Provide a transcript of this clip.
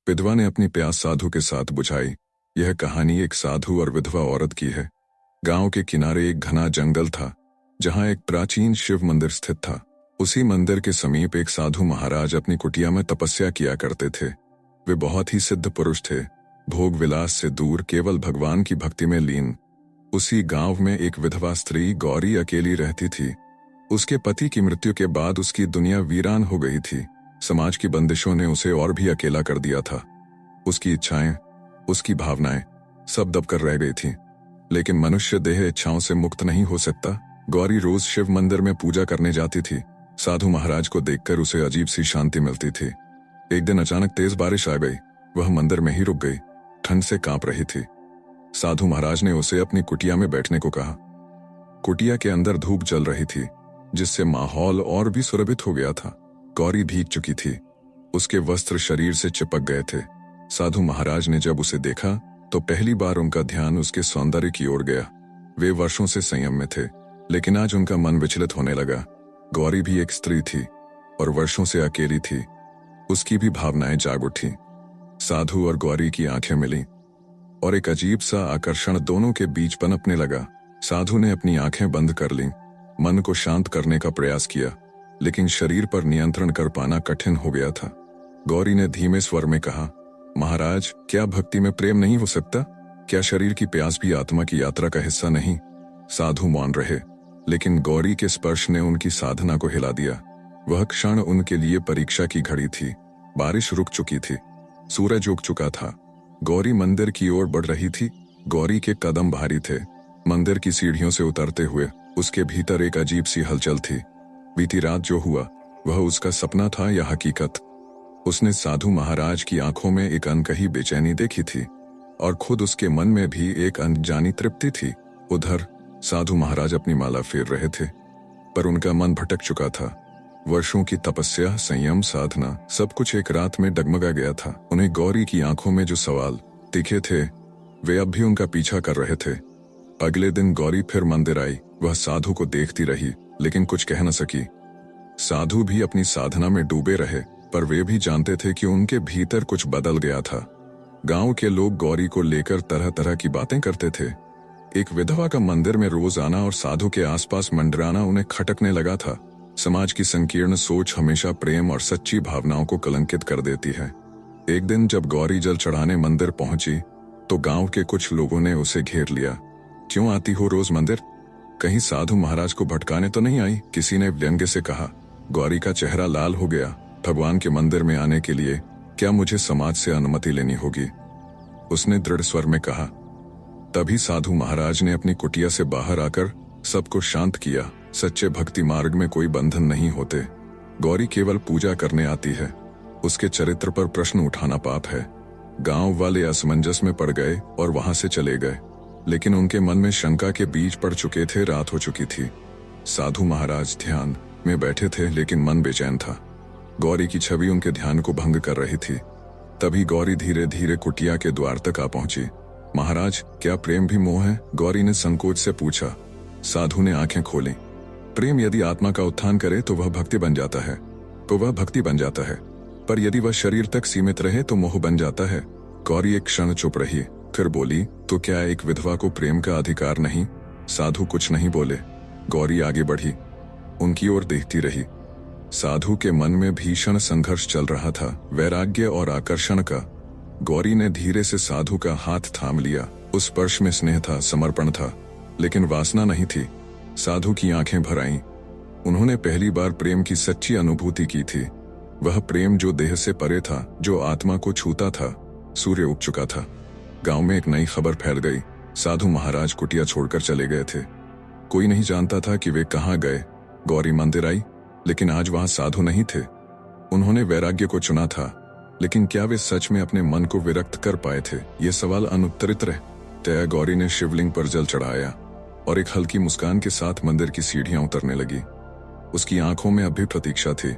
विधवा ने अपनी प्यास साधु के साथ बुझाई। यह कहानी एक साधु और विधवा औरत की है। गांव के किनारे एक घना जंगल था, जहां एक प्राचीन शिव मंदिर स्थित था। उसी मंदिर के समीप एक साधु महाराज अपनी कुटिया में तपस्या किया करते थे। वे बहुत ही सिद्ध पुरुष थे, भोग विलास से दूर, केवल भगवान की भक्ति में लीन। उसी गांव में एक विधवा स्त्री गौरी अकेली रहती थी। उसके पति की मृत्यु के बाद उसकी दुनिया वीरान हो गई थी। समाज की बंदिशों ने उसे और भी अकेला कर दिया था। उसकी इच्छाएं, उसकी भावनाएं सब दबकर रह गई थीं। लेकिन मनुष्य देह इच्छाओं से मुक्त नहीं हो सकता। गौरी रोज शिव मंदिर में पूजा करने जाती थी। साधु महाराज को देखकर उसे अजीब सी शांति मिलती थी। एक दिन अचानक तेज बारिश आ गई। वह मंदिर में ही रुक गई, ठंड से कांप रही थी। साधु महाराज ने उसे अपनी कुटिया में बैठने को कहा। कुटिया के अंदर धूप जल रही थी, जिससे माहौल और भी सुरभित हो गया था। गौरी भीग चुकी थी, उसके वस्त्र शरीर से चिपक गए थे। साधु महाराज ने जब उसे देखा तो पहली बार उनका ध्यान उसके सौंदर्य की ओर गया। वे वर्षों से संयम में थे, लेकिन आज उनका मन विचलित होने लगा। गौरी भी एक स्त्री थी और वर्षों से अकेली थी। उसकी भी भावनाएं जाग उठी। साधु और गौरी की आंखें मिली और एक अजीब सा आकर्षण दोनों के बीच पनपने लगा। साधु ने अपनी आंखें बंद कर लीं, मन को शांत करने का प्रयास किया, लेकिन शरीर पर नियंत्रण कर पाना कठिन हो गया था। गौरी ने धीमे स्वर में कहा, महाराज, क्या भक्ति में प्रेम नहीं हो सकता? क्या शरीर की प्यास भी आत्मा की यात्रा का हिस्सा नहीं? साधु मौन रहे, लेकिन गौरी के स्पर्श ने उनकी साधना को हिला दिया। वह क्षण उनके लिए परीक्षा की घड़ी थी। बारिश रुक चुकी थी, सूरज उग चुका था। गौरी मंदिर की ओर बढ़ रही थी। गौरी के कदम भारी थे। मंदिर की सीढ़ियों से उतरते हुए उसके भीतर एक अजीब सी हलचल थी। बीती रात जो हुआ वह उसका सपना था या हकीकत? उसने साधु महाराज की आंखों में एक अनकही बेचैनी देखी थी और खुद उसके मन में भी एक अनजानी तृप्ति थी। उधर साधु महाराज अपनी माला फेर रहे थे, पर उनका मन भटक चुका था। वर्षों की तपस्या, संयम, साधना सब कुछ एक रात में डगमगा गया था। उन्हें गौरी की आंखों में जो सवाल दिखे थे वे अब भी उनका पीछा कर रहे थे। अगले दिन गौरी फिर मंदिर आई। वह साधु को देखती रही, लेकिन कुछ कह न सकी। साधु भी अपनी साधना में डूबे रहे, पर वे भी जानते थे कि उनके भीतर कुछ बदल गया था। गांव के लोग गौरी को लेकर तरह तरह की बातें करते थे। एक विधवा का मंदिर में रोज आना और साधु के आसपास मंडराना उन्हें खटकने लगा था। समाज की संकीर्ण सोच हमेशा प्रेम और सच्ची भावनाओं को कलंकित कर देती है। एक दिन जब गौरी जल चढ़ाने मंदिर पहुंची तो गांव के कुछ लोगों ने उसे घेर लिया। क्यों आती हो रोज मंदिर? कहीं साधु महाराज को भटकाने तो नहीं आई? किसी ने व्यंग्य से कहा। गौरी का चेहरा लाल हो गया। भगवान के मंदिर में आने के लिए क्या मुझे समाज से अनुमति लेनी होगी? उसने दृढ़ स्वर में कहा। तभी साधु महाराज ने अपनी कुटिया से बाहर आकर सबको शांत किया। सच्चे भक्ति मार्ग में कोई बंधन नहीं होते। गौरी केवल पूजा करने आती है। उसके चरित्र पर प्रश्न उठाना पाप है। गांव वाले असमंजस में पड़ गए और वहां से चले गए, लेकिन उनके मन में शंका के बीज पड़ चुके थे। रात हो चुकी थी। साधु महाराज ध्यान में बैठे थे, लेकिन मन बेचैन था। गौरी की छवि उनके ध्यान को भंग कर रही थी। तभी गौरी धीरे धीरे कुटिया के द्वार तक आ पहुंची। महाराज, क्या प्रेम भी मोह है? गौरी ने संकोच से पूछा। साधु ने आंखें खोली। प्रेम यदि आत्मा का उत्थान करे तो वह भक्ति बन जाता है, पर यदि वह शरीर तक सीमित रहे तो मोह बन जाता है। गौरी एक क्षण चुप रही, फिर बोली, तो क्या एक विधवा को प्रेम का अधिकार नहीं? साधु कुछ नहीं बोले। गौरी आगे बढ़ी, उनकी ओर देखती रही। साधु के मन में भीषण संघर्ष चल रहा था, वैराग्य और आकर्षण का। गौरी ने धीरे से साधु का हाथ थाम लिया। उस स्पर्श में स्नेह था, समर्पण था, लेकिन वासना नहीं थी। साधु की आंखें भर आईं। उन्होंने पहली बार प्रेम की सच्ची अनुभूति की थी। वह प्रेम जो देह से परे था, जो आत्मा को छूता था। सूर्य उग चुका था। गांव में एक नई खबर फैल गई। साधु महाराज कुटिया छोड़कर चले गए थे। कोई नहीं जानता था कि वे कहाँ गए। गौरी मंदिर आई, लेकिन आज वहां साधु नहीं थे। उन्होंने वैराग्य को चुना था, लेकिन क्या वे सच में अपने मन को विरक्त कर पाए थे? ये सवाल अनुत्तरित रहे। तया गौरी ने शिवलिंग पर जल चढ़ाया और एक हल्की मुस्कान के साथ मंदिर की सीढ़ियां उतरने लगी। उसकी आंखों में अब भी प्रतीक्षा थी।